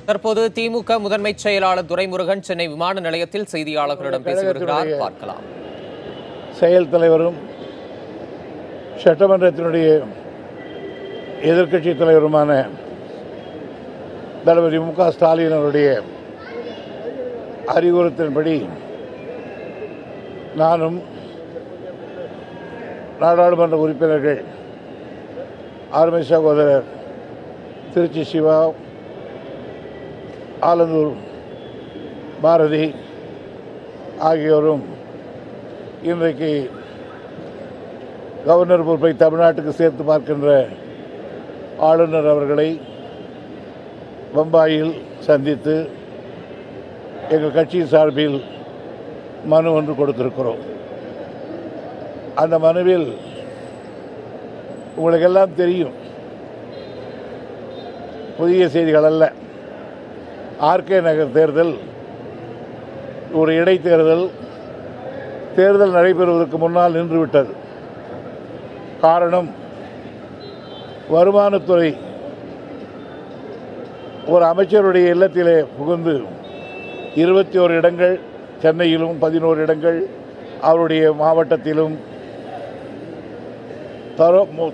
தற்போது திமுக முதன்மை செயலாளர் துரைமுருகன் சென்னை விமான நிலையத்தில் செய்தியாளர்களிடம் பேசி வருகிறார். பார்க்கலாம். செயல் தலைவரும் சட்டமன்றத்தினுடைய எதிர்க்கட்சி தலைவருமான தளபதி மு.க. ஸ்டாலின் அவருடைய அறிவுறுத்தின்படி நானும் நாடாளுமன்ற உறுப்பினர்கள் அருமை சகோதரர் திருச்சி சிவா, ஆலந்தூர் பாரதி ஆகியோரும் இன்றைக்கு கவர்னர் பொறுப்பை தமிழ்நாட்டுக்கு சேர்த்து பார்க்கின்ற ஆளுநர் அவர்களை பம்பாயில் சந்தித்து எங்கள் கட்சியின் சார்பில் மனு ஒன்று கொடுத்திருக்கிறோம். அந்த மனுவில் உங்களுக்கெல்லாம் தெரியும், புதிய செய்திகள் அல்ல. ஆர்கே நகர் தேர்தல் ஒரு இடைத்தேர்தல், தேர்தல் நடைபெறுவதற்கு முன்னால் நின்றுவிட்டது. காரணம், வருமானத்துறை ஒரு அமைச்சருடைய இல்லத்திலே புகுந்து 21 இடங்கள் சென்னையிலும், 11 இடங்கள் அவருடைய மாவட்டத்திலும்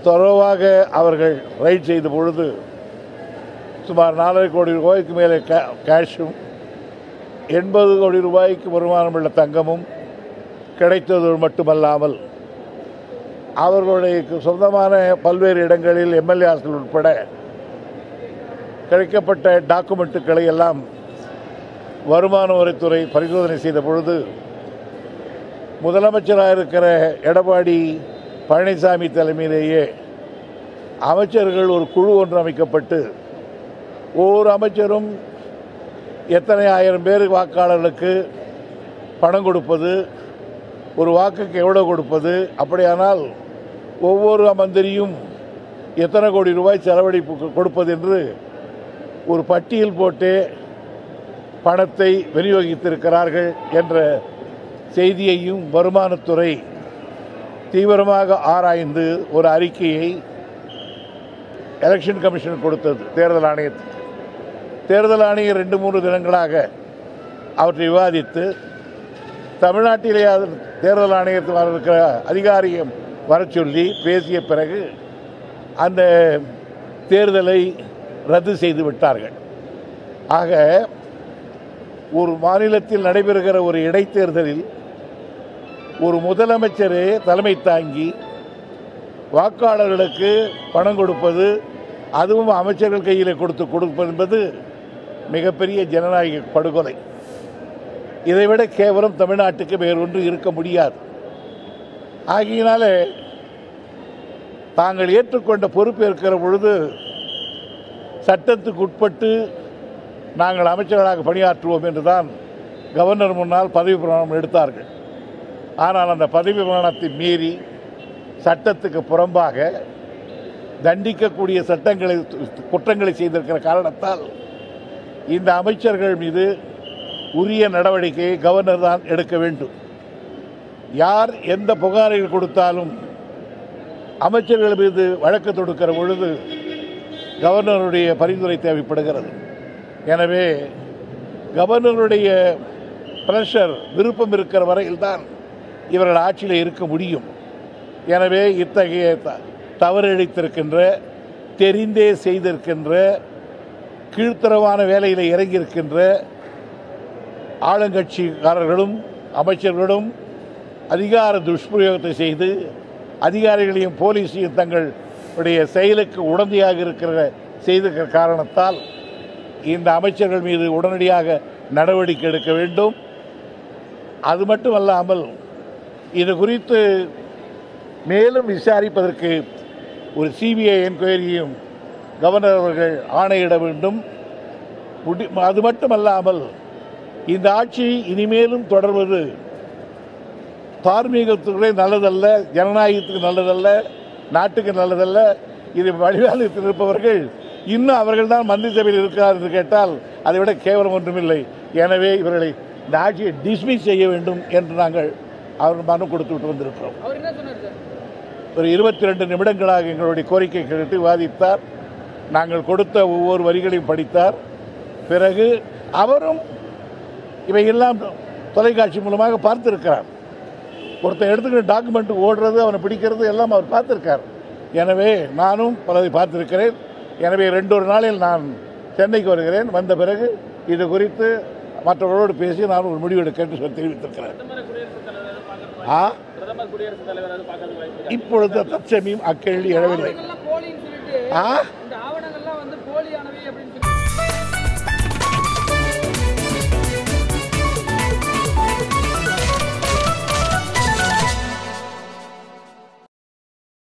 தரோவாக அவர்கள் ரைட் செய்த பொழுது சுமார் 4.5 கோடி ரூபாய்க்கு மேலே கேஷும் 80 கோடி ரூபாய்க்கு வருமானமுள்ள தங்கமும் கிடைத்தது மட்டுமல்லாமல் அவர்களுடைய சொந்தமான பல்வேறு இடங்களில் எம்எல்ஏக்கள் உட்பட கிடைக்கப்பட்ட டாக்குமெண்ட்டுகளை எல்லாம் வருமான வரித்துறை பரிசோதனை செய்த பொழுது முதலமைச்சராக இருக்கிற எடப்பாடி பழனிசாமி தலைமையிலேயே அமைச்சர்கள் ஒரு குழு ஒன்று அமைக்கப்பட்டு ஒவ்வொரு அமைச்சரும் எத்தனை ஆயிரம் பேர் வாக்காளர்களுக்கு பணம் கொடுப்பது, ஒரு வாக்குக்கு எவ்வளோ கொடுப்பது, அப்படியானால் ஒவ்வொரு மந்திரியும் எத்தனை கோடி ரூபாய் செலவழிப்பு கொடுப்பது என்று ஒரு பட்டியல் போட்டு பணத்தை விநியோகித்திருக்கிறார்கள் என்ற செய்தியையும் வருமானத்துறை தீவிரமாக ஆராய்ந்து ஒரு அறிக்கையை எலெக்ஷன் கமிஷன் கொடுத்தது. தேர்தல் ஆணையத்துக்கு தேர்தல் ஆணையம் 2-3 தினங்களாக அவற்றை விவாதித்து தமிழ்நாட்டிலே தேர்தல் ஆணையத்தில் இருக்கிற அதிகாரியம் வர சொல்லி பேசிய பிறகு அந்த தேர்தலை ரத்து செய்து விட்டார்கள். ஆக ஒரு மாநிலத்தில் நடைபெறுகிற ஒரு இடைத்தேர்தலில் ஒரு முதலமைச்சரே தலைமை தாங்கி வாக்காளர்களுக்கு பணம் கொடுப்பது, அதுவும் அமைச்சர்கள் கையில் கொடுப்பது என்பது மிகப்பெரிய ஜனநாயக படுகொலை. இதைவிட கேவலம் தமிழ்நாட்டுக்கு வேறொன்று இருக்க முடியாது. ஆகையினால தாங்கள் ஏற்றுக்கொண்ட பொறுப்பேற்கிற பொழுது சட்டத்துக்கு உட்பட்டு நாங்கள் அமைச்சர்களாக பணியாற்றுவோம் என்றுதான் கவர்னர் முன்னால் பதவி பிரமாணம் எடுத்தார்கள். ஆனால் அந்த பதவி பிரமாணத்தை மீறி சட்டத்துக்கு புறம்பாக தண்டிக்கக்கூடிய குற்றங்களை செய்திருக்கிற காரணத்தால் இந்த அமைச்சர்கள் மீது உரிய நடவடிக்கையை கவர்னர் தான் எடுக்க வேண்டும். யார் எந்த புகார்கள் கொடுத்தாலும் அமைச்சர்கள் மீது வழக்கு தொடுக்கிற பொழுது கவர்னருடைய பரிந்துரை தேவைப்படுகிறது. எனவே கவர்னருடைய பிரஷர், விருப்பம் இருக்கிற வரையில்தான் இவர்கள் ஆட்சியில் இருக்க முடியும். எனவே இத்தகைய தவறு இழைத்திருக்கின்ற, தெரிந்தே செய்திருக்கின்ற, கீழ்த்தரமான வேலையில் இறங்கியிருக்கின்ற ஆளுங்கட்சிக்காரர்களும் அமைச்சர்களும் அதிகார துஷ்பிரயோகத்தை செய்து அதிகாரிகளையும் போலீஸையும் தங்களுடைய செயலுக்கு உடந்தையாக செய்திருக்கிற காரணத்தால் இந்த அமைச்சர்கள் மீது உடனடியாக நடவடிக்கை எடுக்க வேண்டும். அது மட்டுமல்லாமல் இது குறித்து மேலும் விசாரிப்பதற்கு ஒரு சிபிஐ என்கொயரியும் கவர்னர் அவர்கள் ஆணையிட வேண்டும். அது மட்டுமல்லாமல் இந்த ஆட்சி இனிமேலும் தொடர்வது தார்மீகத்துக்கு நல்லதல்ல, ஜனநாயகத்துக்கு நல்லதல்ல, நாட்டுக்கு நல்லதல்ல. இது வழிகாலத்தில் இருப்பவர்கள் இன்னும் அவர்கள் தான் மந்திரி சபையில் இருக்கிறார் என்று கேட்டால் அதை விட கேவலம் ஒன்றுமில்லை. எனவே இவர்களை இந்த ஆட்சியை டிஸ்மிஸ் செய்ய வேண்டும் என்று நாங்கள் அவர் மனு கொடுத்து விட்டு வந்திருக்கிறோம். ஒரு 22 நிமிடங்களாக எங்களுடைய கோரிக்கை கேட்டு விவாதித்தார். நாங்கள் கொடுத்த ஒவ்வொரு வரிகளையும் படித்தார். பிறகு அவரும் இவையெல்லாம் தொலைக்காட்சி மூலமாக பார்த்திருக்கிறார். ஒருத்தர் எடுத்துக்கிட்டு டாக்குமெண்ட் ஓடுறது, அவனை பிடிக்கிறது எல்லாம் அவர் பார்த்திருக்கார். எனவே நானும் பலதை பார்த்திருக்கிறேன். எனவே 2 நாளில் நான் சென்னைக்கு வருகிறேன். வந்த பிறகு இது குறித்து மற்றவர்களோடு பேசி நான் ஒரு முடிவெடுக்க என்று தெரிவித்திருக்கிறேன். இப்பொழுது தற்சமயம் அக்கேள்வி எழவில்லை.